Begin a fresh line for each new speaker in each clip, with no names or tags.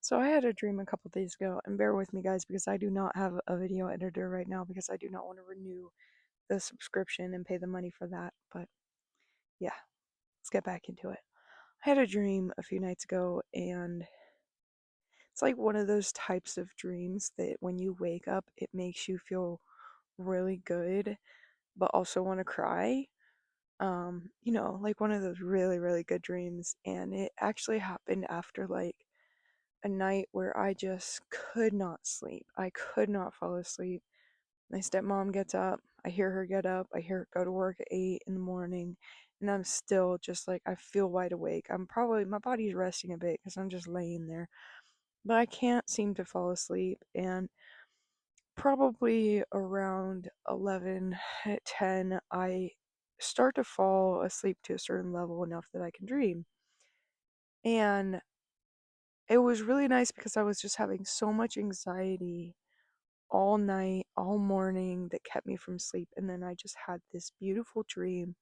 So I had a dream a couple days ago, and bear with me, guys, because I do not have a video editor right now because I do not want to renew the subscription and pay the money for that. But yeah, let's get back into it. I had a dream a few nights ago, and it's like one of those types of dreams that when you wake up, it makes you feel really good, but also want to cry. Like one of those really, really good dreams. And it actually happened after like a night where I just could not sleep. I could not fall asleep. My stepmom gets up. I hear her get up. I hear her go to work at 8 in the morning. And I'm still just like, I feel wide awake. My body's resting a bit because I'm just laying there. But I can't seem to fall asleep. And probably around 11, 10, I start to fall asleep to a certain level enough that I can dream. And it was really nice because I was just having so much anxiety all night, all morning that kept me from sleep. And then I just had this beautiful dream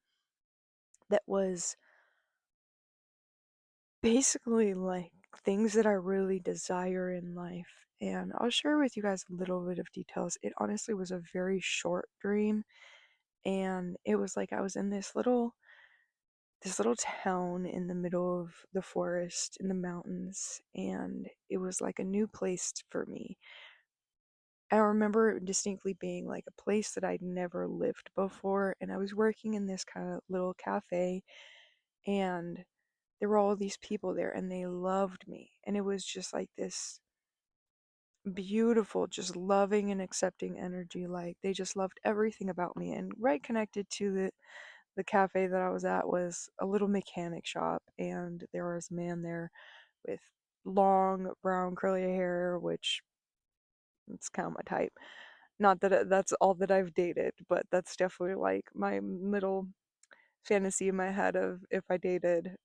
that was basically like things that I really desire in life. And I'll share with you guys a little bit of details. It honestly was a very short dream, and it was like I was in this little town in the middle of the forest in the mountains, and it was like a new place for me. I remember it distinctly being like a place that I'd never lived before, and I was working in this kind of little cafe, and there were all these people there, and they loved me, and it was just like this beautiful, just loving and accepting energy. Like they just loved everything about me. And right connected to the cafe that I was at was a little mechanic shop, and there was a man there with long brown curly hair, which it's kind of my type. Not that that's all that I've dated, but that's definitely like my little fantasy in my head of if I dated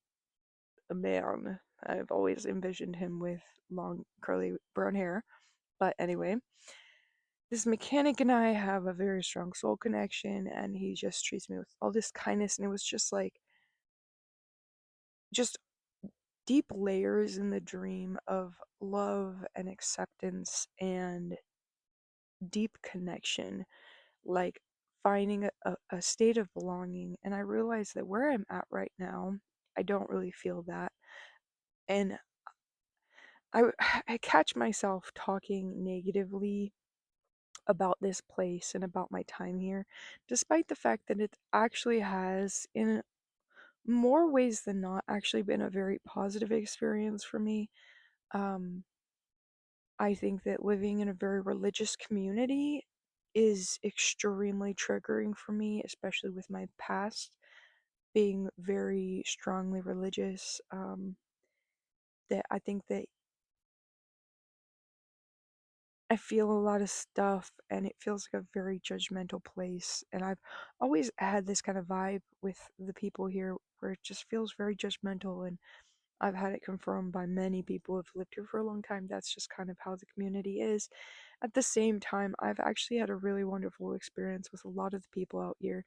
a man. I've always envisioned him with long curly brown hair. But anyway, this mechanic and I have a very strong soul connection, and he just treats me with all this kindness. And it was just like, just deep layers in the dream of love and acceptance and deep connection, like finding a state of belonging. And I realized that where I'm at right now, I don't really feel that. And I catch myself talking negatively about this place and about my time here, despite the fact that it actually has, in more ways than not, actually been a very positive experience for me. Um, I think that living in a very religious community is extremely triggering for me, especially with my past being very strongly religious. That I think that I feel a lot of stuff, and it feels like a very judgmental place. And I've always had this kind of vibe with the people here where it just feels very judgmental. And I've had it confirmed by many people who've lived here for a long time. That's just kind of how the community is. At the same time, I've actually had a really wonderful experience with a lot of the people out here.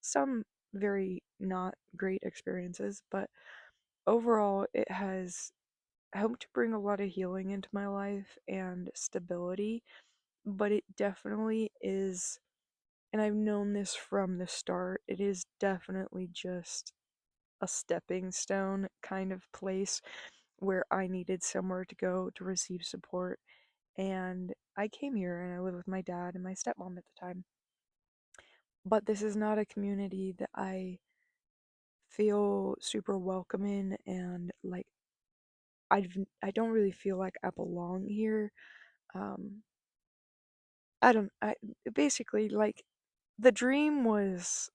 Some very not great experiences, but overall, it has helped to bring a lot of healing into my life and stability. But it definitely is, and I've known this from the start, it is definitely just a stepping stone kind of place where I needed somewhere to go to receive support. And I came here and I lived with my dad and my stepmom at the time. But this is not a community that I feel super welcome in, and like I don't really feel like I belong here. Um I don't I basically like the dream was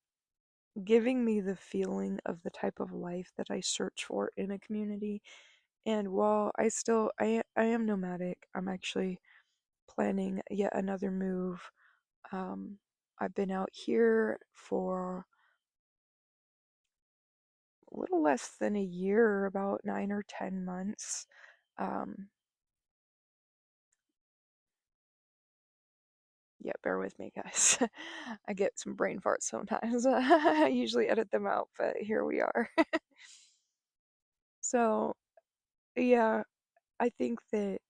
giving me the feeling of the type of life that I search for in a community. And while I am nomadic, I'm actually planning yet another move. Um, I've been out here for a little less than a year, about 9 or 10 months. Um, yeah, bear with me, guys. I get some brain farts sometimes. I usually edit them out, but here we are. So Yeah, I think that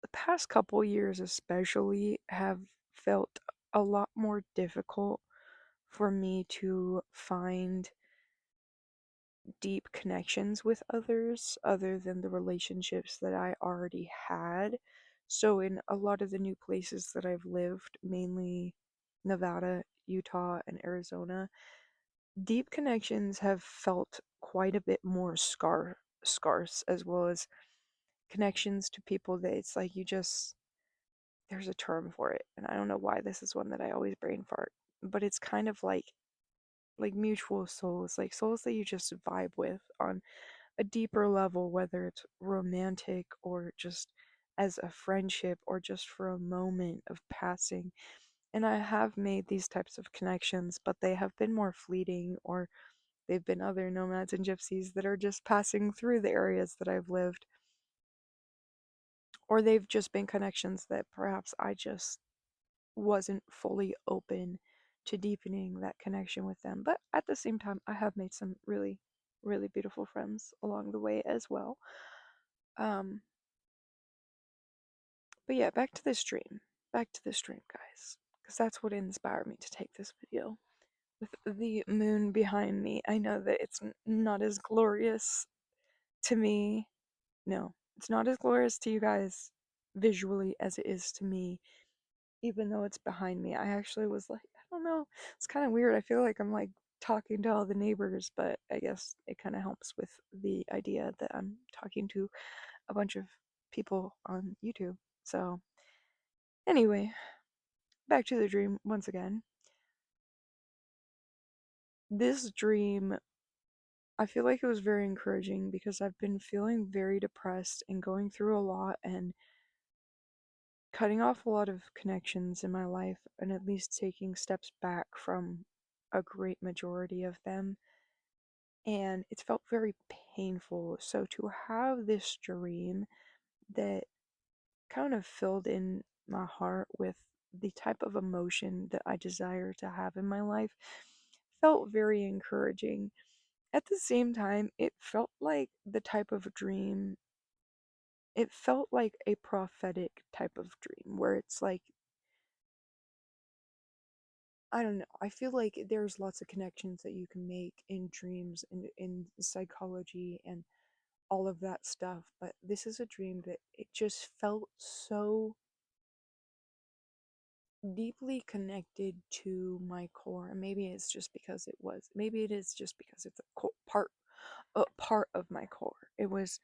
the past couple years, especially, have felt a lot more difficult for me to find deep connections with others other than the relationships that I already had. So, in a lot of the new places that I've lived, mainly Nevada, Utah, and Arizona, deep connections have felt quite a bit more scarce, as well as connections to people that it's like you just, there's a term for it, and I don't know why this is one that I always brain fart, but it's kind of like mutual souls, like souls that you just vibe with on a deeper level, whether it's romantic or just as a friendship or just for a moment of passing. And I have made these types of connections, but they have been more fleeting, or they've been other nomads and gypsies that are just passing through the areas that I've lived, or they've just been connections that perhaps I just wasn't fully open to deepening that connection with them. But at the same time, I have made some really, really beautiful friends along the way as well. Um, but yeah, back to this dream. Back to this dream, guys. Because that's what inspired me to take this video. With the moon behind me, I know that it's not as glorious to me. No, it's not as glorious to you guys visually as it is to me, even though it's behind me. I actually was like, I don't know, it's kind of weird. I feel like I'm like talking to all the neighbors, but I guess it kind of helps with the idea that I'm talking to a bunch of people on YouTube. So, anyway, back to the dream once again. This dream, I feel like it was very encouraging because I've been feeling very depressed and going through a lot and cutting off a lot of connections in my life, and at least taking steps back from a great majority of them. And it's felt very painful. So to have this dream that kind of filled in my heart with the type of emotion that I desire to have in my life felt very encouraging. At the same time, it felt like the type of dream, it felt like a prophetic type of dream where it's like, I don't know. I feel like there's lots of connections that you can make in dreams and in psychology and all of that stuff, but this is a dream that it just felt so deeply connected to my core. And maybe it's just because it was. Maybe it is just because it's a part of my core. It was.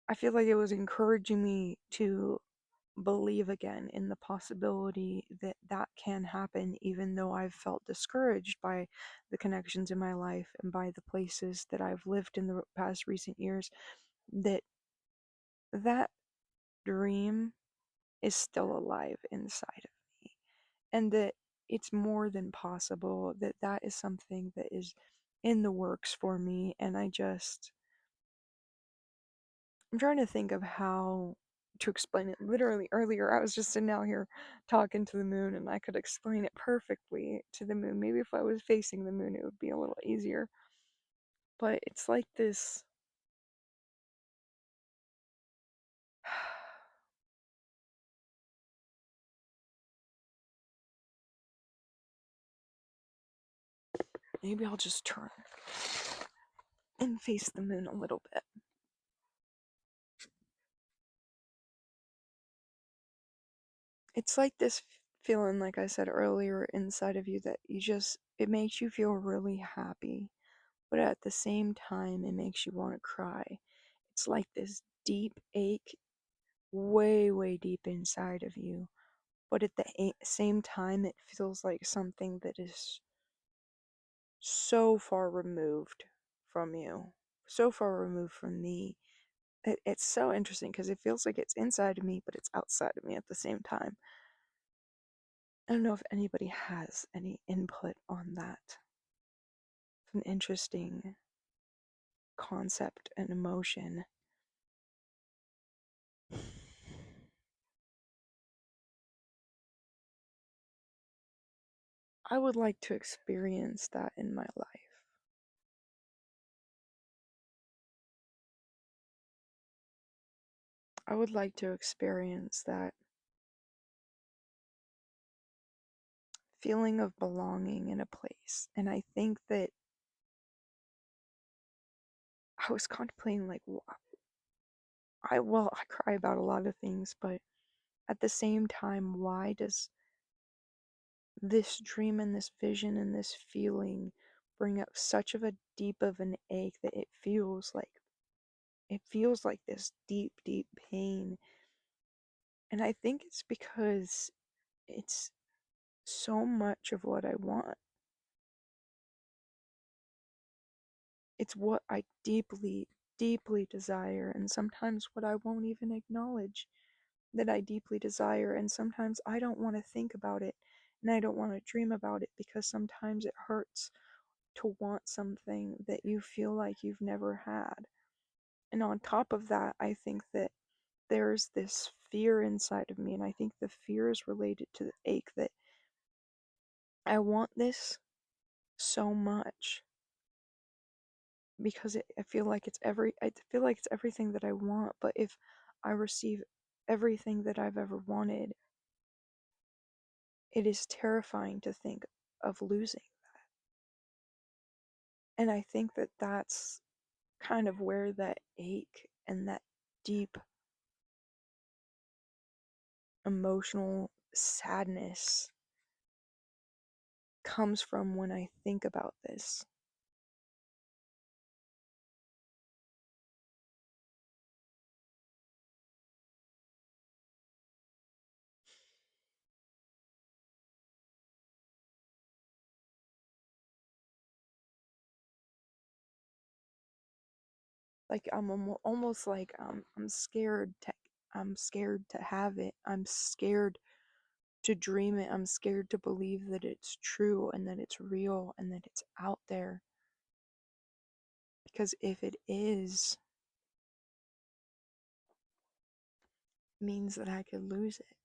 I feel like it was encouraging me to believe again in the possibility that that can happen, even though I've felt discouraged by the connections in my life and by the places that I've lived in the past recent years. That dream is still alive inside of me, and that it's more than possible that that is something that is in the works for me. And I'm trying to think of how to explain it. Literally earlier I was just sitting out here talking to the moon, and I could explain it perfectly to the moon. Maybe if I was facing the moon it would be a little easier, but it's like this. Maybe I'll just turn and face the moon a little bit. It's like this feeling, like I said earlier, inside of you that it makes you feel really happy, but at the same time, it makes you want to cry. It's like this deep ache, way, way deep inside of you, but at the same time, it feels like something that is so far removed from you, so far removed from me. It's so interesting because it feels like it's inside of me, but it's outside of me at the same time. I don't know if anybody has any input on that. It's an interesting concept and emotion. I would like to experience that in my life. I would like to experience that feeling of belonging in a place. And I think that I was contemplating, like, I cry about a lot of things, but at the same time, why does this dream and this vision and this feeling bring up such of a deep of an ache that it feels like this deep, deep pain? And I think it's because it's so much of what I want. It's what I deeply, deeply desire, and sometimes what I won't even acknowledge that I deeply desire, and sometimes I don't want to think about it and I don't want to dream about it because sometimes it hurts to want something that you feel like you've never had. And on top of that, I think that there's this fear inside of me, and I think the fear is related to the ache that I want this so much because I feel like it's everything that I want, but if I receive everything that I've ever wanted, it is terrifying to think of losing. And I think that that's kind of where that ache and that deep emotional sadness comes from when I think about this. Like almost like I'm scared to have it. I'm scared to dream it. I'm scared to believe that it's true and that it's real and that it's out there. Because if it is, it means that I could lose it.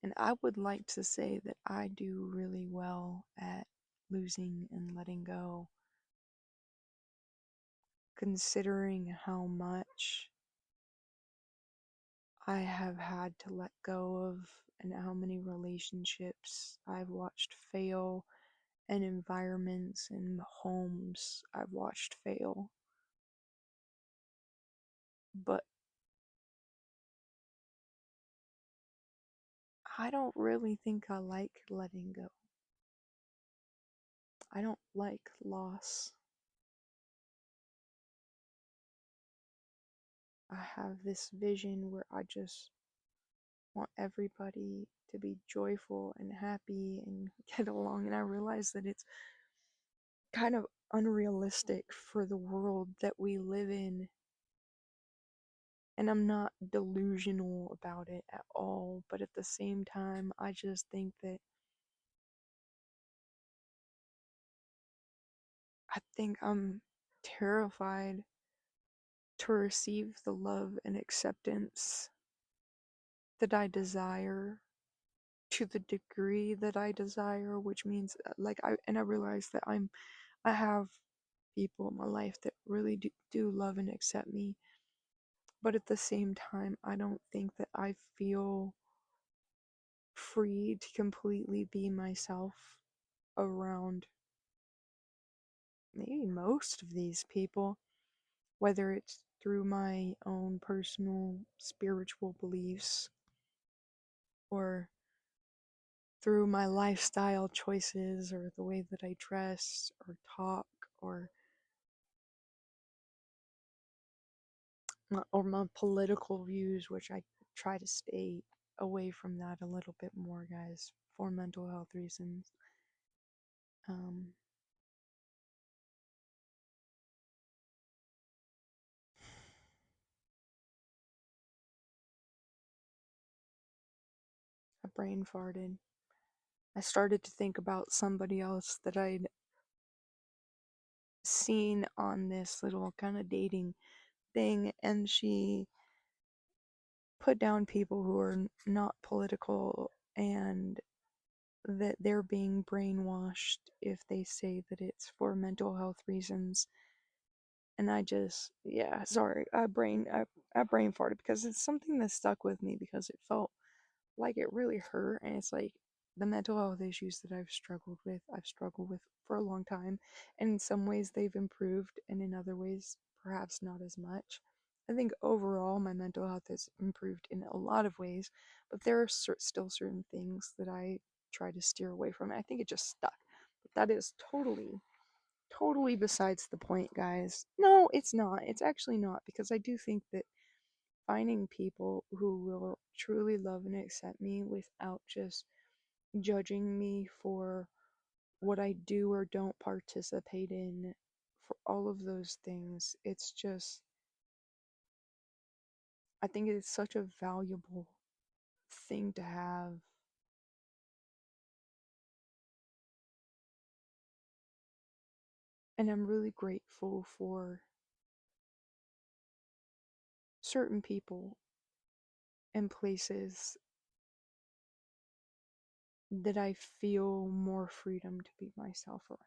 And I would like to say that I do really well at losing and letting go, considering how much I have had to let go of and how many relationships I've watched fail and environments and homes I've watched fail. But I don't really think I like letting go. I don't like loss. I have this vision where I just want everybody to be joyful and happy and get along. And I realize that it's kind of unrealistic for the world that we live in. And I'm not delusional about it at all. But at the same time, I just think that I think I'm terrified to receive the love and acceptance that I desire to the degree that I desire, which means I realize that I have people in my life that really do love and accept me, but at the same time, I don't think that I feel free to completely be myself around maybe most of these people, whether it's through my own personal spiritual beliefs or through my lifestyle choices or the way that I dress or talk or my political views, which I try to stay away from that a little bit more, guys, for mental health reasons. Um, I brain farted. I started to think about somebody else that I'd seen on this little kind of dating thing, and she put down people who are not political and that they're being brainwashed if they say that it's for mental health reasons. And I just, yeah, sorry, I brain farted because it's something that stuck with me because it felt like it really hurt. And it's like the mental health issues that I've struggled with for a long time. And in some ways they've improved, and in other ways, perhaps not as much. I think overall my mental health has improved in a lot of ways, but there are still certain things that I try to steer away from. I think it just stuck. But that is totally besides the point, guys. No, it's not. It's actually not, because I do think that finding people who will truly love and accept me without just judging me for what I do or don't participate in, for all of those things, it's just, I think it's such a valuable thing to have. And I'm really grateful for certain people and places that I feel more freedom to be myself around.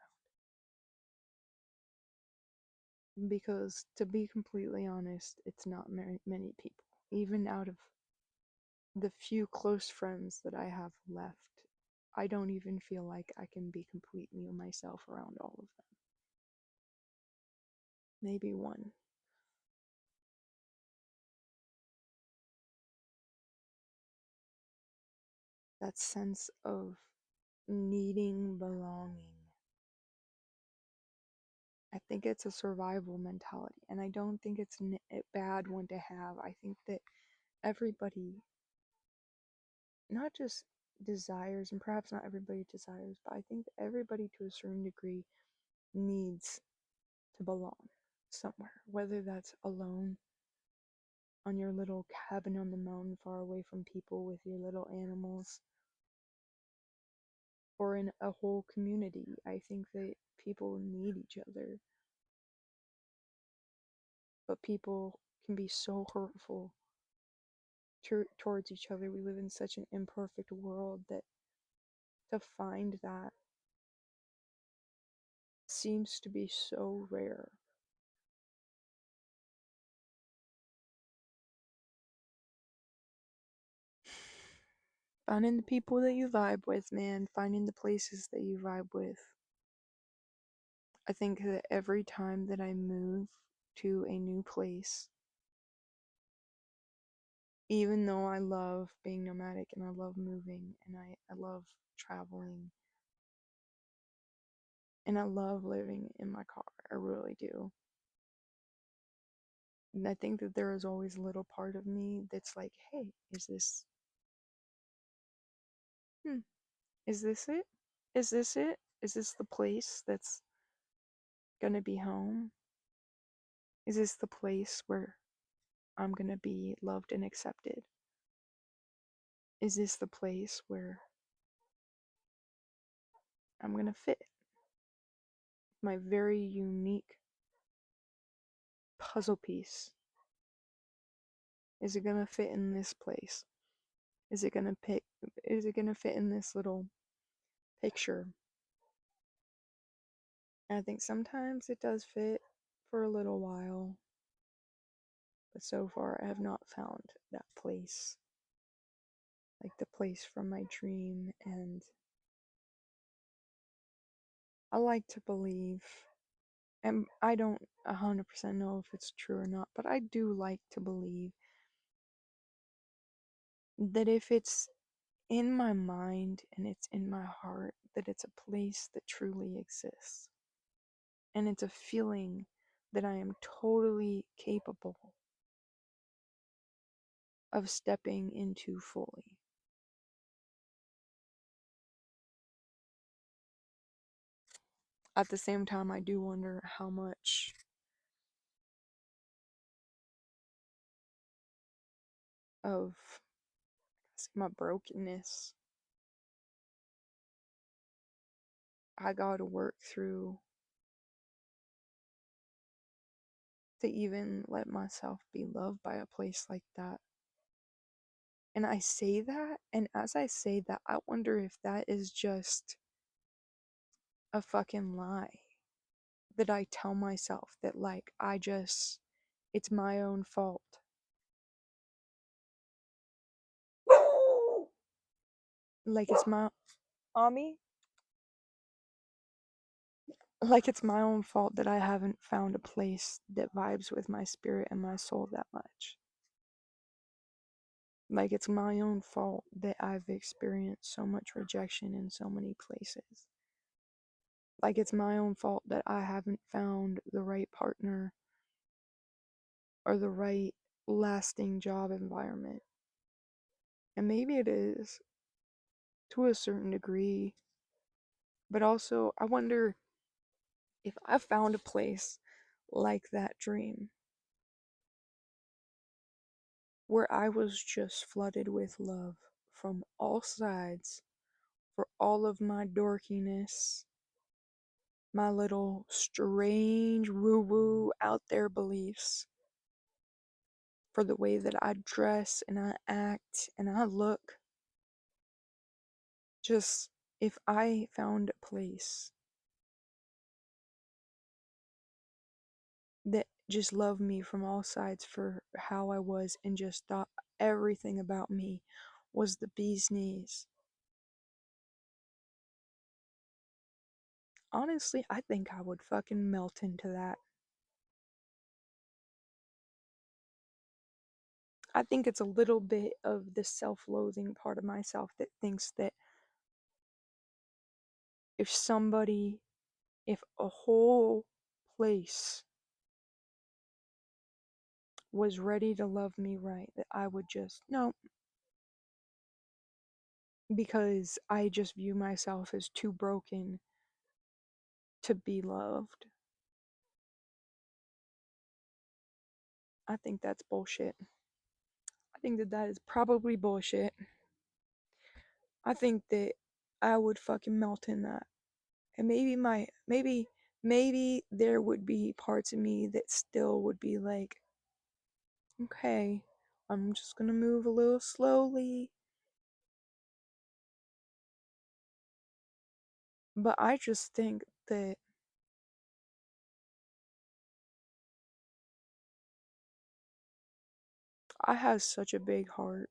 Because to be completely honest, it's not many people. Even out of the few close friends that I have left, I don't even feel like I can be completely myself around all of them. Maybe one. That sense of needing belonging. I think it's a survival mentality, and I don't think it's a bad one to have. I think that everybody, not just desires, and perhaps not everybody desires, but I think that everybody to a certain degree needs to belong somewhere, whether that's alone on your little cabin on the mountain far away from people with your little animals, or in a whole community. I think that people need each other, but people can be so hurtful towards each other. We live in such an imperfect world that to find that seems to be so rare. Finding the people that you vibe with, man, finding the places that you vibe with. I think that every time that I move to a new place, even though I love being nomadic and I love moving and I love traveling and I love living in my car, I really do. And I think that there is always a little part of me that's like, hey, hmm, is this it? Is this it? Is this the place that's gonna be home? Is this the place where I'm gonna be loved and accepted? Is this the place where I'm gonna fit my very unique puzzle piece? Is it gonna fit in this place? Is it gonna pick? Is it gonna fit in this little picture? And I think sometimes it does fit for a little while, but so far I have not found that place, like the place from my dream. And I like to believe, and I don't 100% know if it's true or not, but I do like to believe that if it's in my mind and it's in my heart, that it's a place that truly exists. And it's a feeling that I am totally capable of stepping into fully. At the same time, I do wonder how much of my brokenness I gotta work through to even let myself be loved by a place like that. And I say that, and as I say that, I wonder if that is just a fucking lie. that I tell myself that, like, it's my own fault. Like, it's my, Ami? Like, it's my own fault that I haven't found a place that vibes with my spirit and my soul that much. Like, it's my own fault that I've experienced so much rejection in so many places. Like, it's my own fault that I haven't found the right partner or the right lasting job environment. And maybe it is to a certain degree, but also I wonder if I found a place like that dream where I was just flooded with love from all sides for all of my dorkiness, my little strange woo woo out there beliefs, for the way that I dress and I act and I look. Just if I found a place that just loved me from all sides for how I was and just thought everything about me was the bee's knees. Honestly, I think I would fucking melt into that. I think it's a little bit of the self loathing part of myself that thinks that if somebody, if a whole place was ready to love me right, that I would just, no, because I just view myself as too broken to be loved. I think that's bullshit. I think that that is probably bullshit. I think that I would fucking melt in that. And maybe there would be parts of me that still would be like, okay, I'm just gonna move a little slowly. But I just think that I have such a big heart.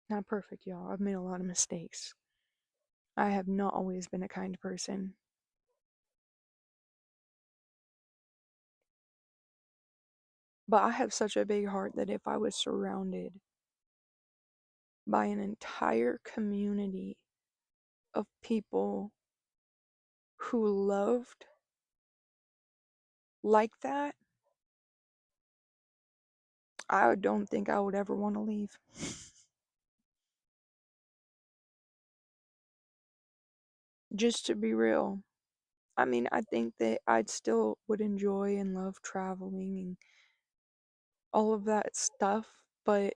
Not perfect, y'all. I've made a lot of mistakes. I have not always been a kind person. But I have such a big heart that if I was surrounded by an entire community of people who loved like that, I don't think I would ever want to leave. Just to be real. I mean, I think that I'd still would enjoy and love traveling and all of that stuff, but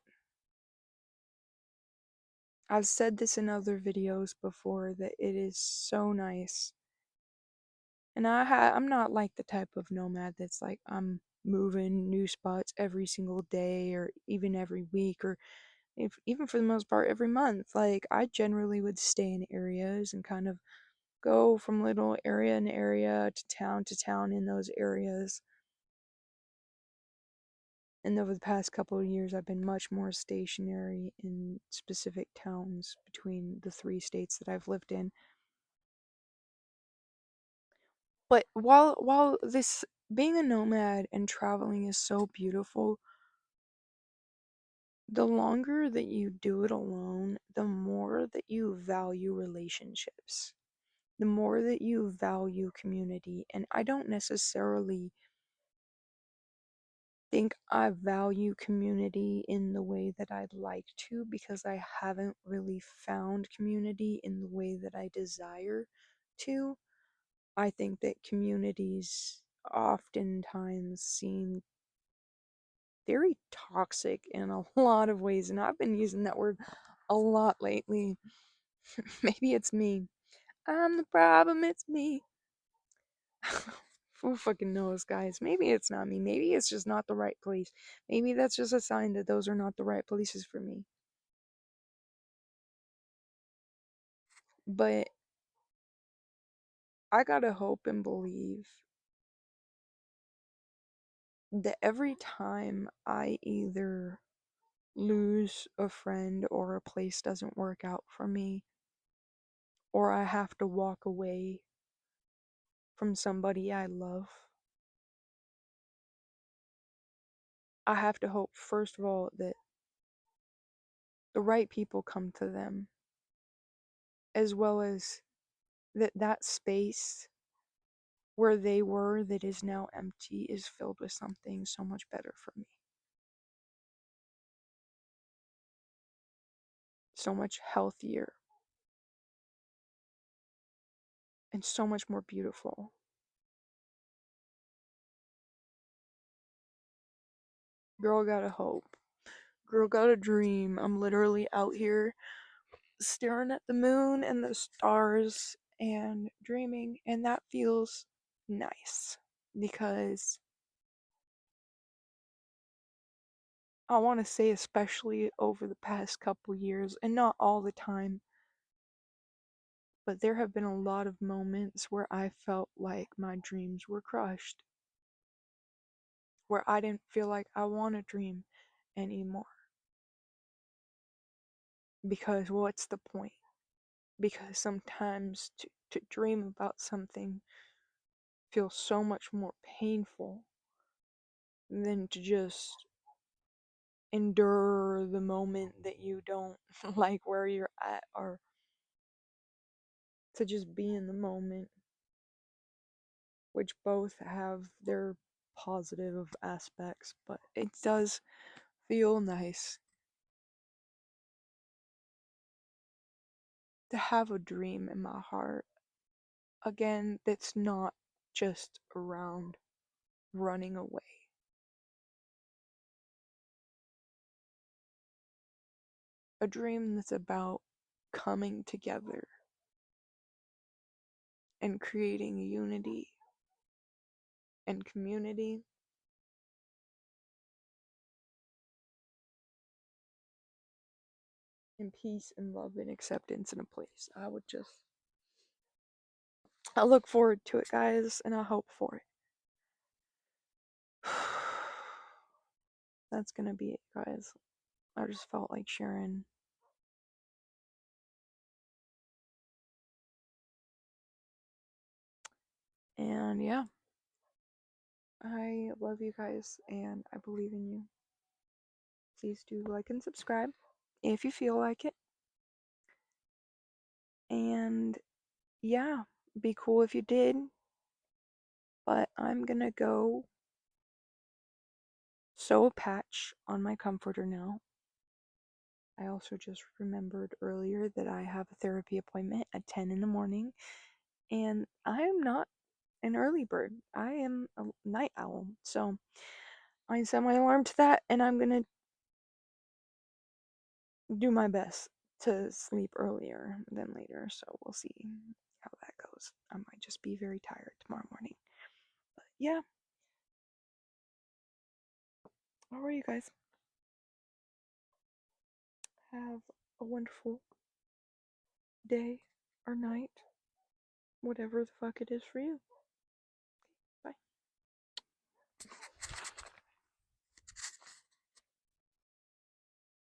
I've said this in other videos before that it is so nice. And I'm not like the type of nomad that's like I'm moving new spots every single day or even every week or if even for the most part every month. Like I generally would stay in areas and kind of go from little area in area to town in those areas. And over the past couple of years, I've been much more stationary in specific towns between the 3 states that I've lived in. But while this being a nomad and traveling is so beautiful, the longer that you do it alone, the more that you value relationships, the more that you value community. And I don't necessarily think I value community in the way that I'd like to because I haven't really found community in the way that I desire to. I think that communities oftentimes seem very toxic in a lot of ways, and I've been using that word a lot lately. Maybe it's me. I'm the problem, it's me. Who fucking knows, guys? Maybe it's not me. Maybe it's just not the right place. Maybe that's just a sign that those are not the right places for me. But I gotta hope and believe that every time I either lose a friend or a place doesn't work out for me, or I have to walk away from somebody I love, I have to hope, first of all, that the right people come to them, as well as that space where they were that is now empty is filled with something so much better for me, so much healthier, and so much more beautiful. Girl gotta hope. Girl gotta dream. I'm literally out here staring at the moon and the stars and dreaming, and that feels nice because I want to say, especially over the past couple years, and not all the time, but there have been a lot of moments where I felt like my dreams were crushed, where I didn't feel like I want to dream anymore. Because what's the point? Because sometimes to dream about something feels so much more painful than to just endure the moment that you don't like where you're at, or to just be in the moment, which both have their positive aspects, but it does feel nice to have a dream in my heart again that's not just around running away. A dream that's about coming together and creating unity and community and peace and love and acceptance in a place. I look forward to it, guys, and I hope for it. That's gonna be it, guys. I just felt like sharing. And yeah, I love you guys and I believe in you. Please do like and subscribe if you feel like it. And yeah, be cool if you did. But I'm gonna go sew a patch on my comforter now. I also just remembered earlier that I have a therapy appointment at 10 in the morning, and I am not an early bird. I am a night owl. So I set my alarm to that, and I'm gonna do my best to sleep earlier than later. So we'll see how that goes. I might just be very tired tomorrow morning. But yeah, all right, you guys. Have a wonderful day or night, whatever the fuck it is for you.